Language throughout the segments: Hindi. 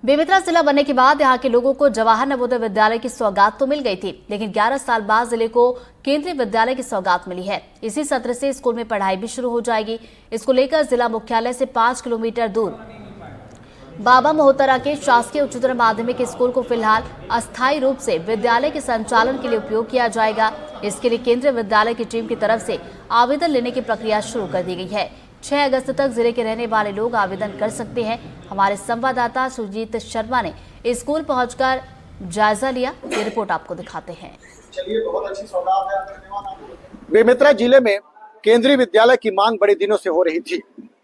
बेमेतरा जिला बनने के बाद यहां के लोगों को जवाहर नवोदय विद्यालय की सौगात तो मिल गई थी, लेकिन 11 साल बाद जिले को केंद्रीय विद्यालय की सौगात मिली है। इसी सत्र से स्कूल में पढ़ाई भी शुरू हो जाएगी। इसको लेकर जिला मुख्यालय से 5 किलोमीटर दूर बाबा मोहतरा के शासकीय उच्चतर माध्यमिक स्कूल को फिलहाल अस्थायी रूप से विद्यालय के संचालन के लिए उपयोग किया जाएगा। इसके लिए केंद्रीय विद्यालय की टीम की तरफ से आवेदन लेने की प्रक्रिया शुरू कर दी गई है। 6 अगस्त तक जिले के रहने वाले लोग आवेदन कर सकते हैं। हमारे संवाददाता सुजीत शर्मा ने स्कूल पहुंचकर जायजा लिया। ये रिपोर्ट आपको दिखाते हैं। चलिए, बहुत अच्छी सौगात है। धन्यवाद। बेमेतरा जिले में केंद्रीय विद्यालय की मांग बड़े दिनों से हो रही थी।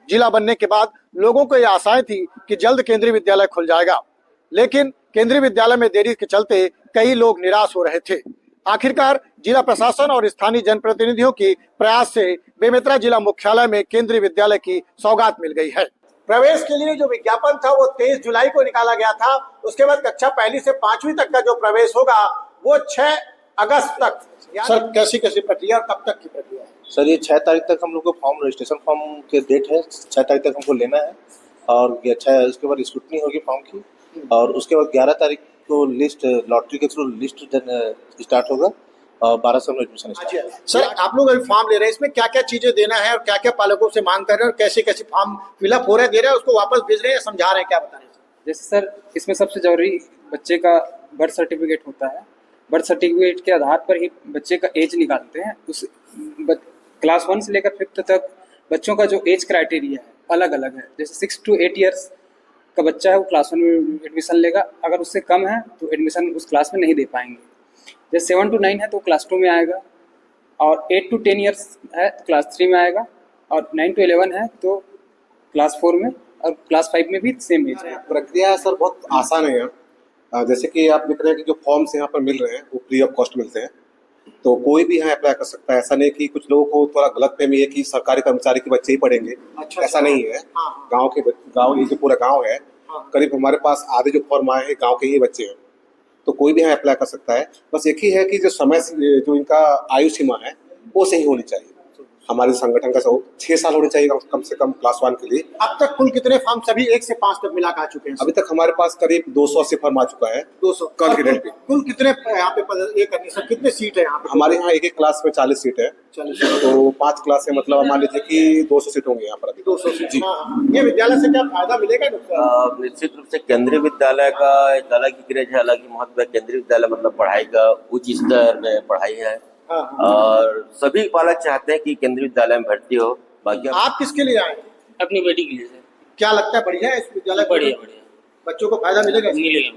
जिला बनने के बाद लोगों को ये आशाएं थी कि जल्द केंद्रीय विद्यालय खुल जाएगा, लेकिन केंद्रीय विद्यालय में देरी के चलते कई लोग निराश हो रहे थे। आखिरकार जिला प्रशासन और स्थानीय जनप्रतिनिधियों की प्रयास से बेमेतरा जिला मुख्यालय में केंद्रीय विद्यालय की सौगात मिल गई है। प्रवेश के लिए जो विज्ञापन था वो 23 जुलाई को निकाला गया था। उसके बाद कक्षा 1 से 5वीं तक का जो प्रवेश होगा वो 6 अगस्त तक। सर, कैसी कैसी प्रक्रिया और कब तक की प्रक्रिया है? सर, ये 6 तारीख तक हम लोग को फॉर्म रजिस्ट्रेशन फॉर्म के डेट है। 6 तारीख तक हमको लेना है और ये 6 उसके बाद स्क्रूटनी होगी फॉर्म की और उसके बाद 11 तारीख को लिस्ट लॉटरी के थ्रू लिस्ट स्टार्ट होगा और 1200 में एडमिशन स्टार्ट। सर, आप लोग अभी फॉर्म ले रहे हैं, इसमें क्या क्या चीजें देना है और क्या क्या पालकों से मांग कर रहे हैं और कैसे कैसे फॉर्म फिलअप हो रहे हैं, दे रहे हैं, उसको वापस भेज रहे हैं, समझा रहे हैं, क्या बता रहे हैं? जैसे सर, इसमें सबसे जरूरी बच्चे का बर्थ सर्टिफिकेट होता है। बर्थ सर्टिफिकेट के आधार पर ही बच्चे का एज निकालते हैं। उस क्लास 1 से लेकर 5th तक बच्चों का जो एज क्राइटेरिया है अलग अलग है। जैसे 6 to 8 ईयर्स का बच्चा है वो क्लास 1 में एडमिशन लेगा। अगर उससे कम है तो एडमिशन उस क्लास में नहीं दे पाएंगे। जैसे 7 to 9 है तो क्लास 2 में आएगा और 8 to 10 ईयर्स है तो क्लास 3 में आएगा और 9 to 11 है तो क्लास 4 में और क्लास 5 में भी सेम एज है। प्रक्रिया सर बहुत आसान है यहाँ। जैसे कि आप देख रहे हैं कि जो फॉर्म्स यहाँ पर मिल रहे हैं वो फ्री ऑफ कॉस्ट मिलते हैं, तो कोई भी यहाँ अप्लाई कर सकता है। ऐसा नहीं कि कुछ लोगों को थोड़ा गलतफहमी है कि सरकारी कर्मचारी के बच्चे ही पढ़ेंगे। अच्छा, ऐसा नहीं है। गांव ये जो पूरा गांव है, करीब हमारे पास आधे जो फॉर्म आए हैं गांव के ही बच्चे हैं, तो कोई भी यहाँ अप्लाई कर सकता है। बस एक ही है कि जो समय जो इनका आयु सीमा है वो सही होनी चाहिए। हमारे संगठन का 6 साल होने चाहिए कम से कम क्लास 1 के लिए। अब तक कुल कितने फॉर्म सभी 1 से 5 तक मिला आ चुके हैं? अभी तक हमारे पास करीब 280 फॉर्म आ चुका है। 200 कल के डेट पे। कुल कितने यहाँ पे ये करनी सर, कितने सीट है यहाँ पे? हमारे यहाँ एक क्लास में 40 सीट है। 40 तो 5 क्लास है, मतलब मान लीजिए कि 200 सीट होंगे यहाँ पर अभी। 200 सीट जी। ये विद्यालय से क्या फायदा मिलेगा? निश्चित रूप से केंद्रीय विद्यालय का एक अलग ही क्रेज है, अलग ही महत्व है। केंद्रीय विद्यालय मतलब पढ़ाई का उच्च स्तर में पढ़ाई है और सभी पालक चाहते हैं कि केंद्रीय विद्यालय में भर्ती हो। बाकी आप किसके लिए आए? अपनी बेटी के लिए सर। क्या लगता है, बढ़िया है इस विद्यालय? बढ़िया बच्चों को फायदा मिलेगा? मिलेगा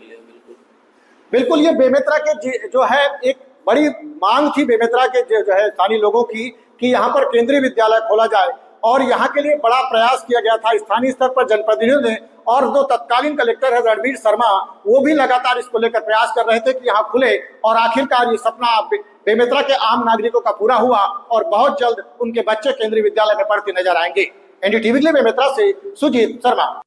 बिल्कुल। ये बेमेतरा के जो है एक बड़ी मांग थी बेमेतरा के जो है स्थानीय लोगों की कि यहाँ पर केंद्रीय विद्यालय खोला जाए और यहाँ के लिए बड़ा प्रयास किया गया था स्थानीय स्तर पर जनप्रतिनिधियों ने। और जो तत्कालीन कलेक्टर है रणवीर शर्मा, वो भी लगातार इसको लेकर प्रयास कर रहे थे कि यहाँ खुले और आखिरकार ये सपना बेमेतरा के आम नागरिकों का पूरा हुआ और बहुत जल्द उनके बच्चे केंद्रीय विद्यालय में पढ़ते नजर आएंगे। एनडीटीवी के लिए बेमेतरा से सुजीत शर्मा।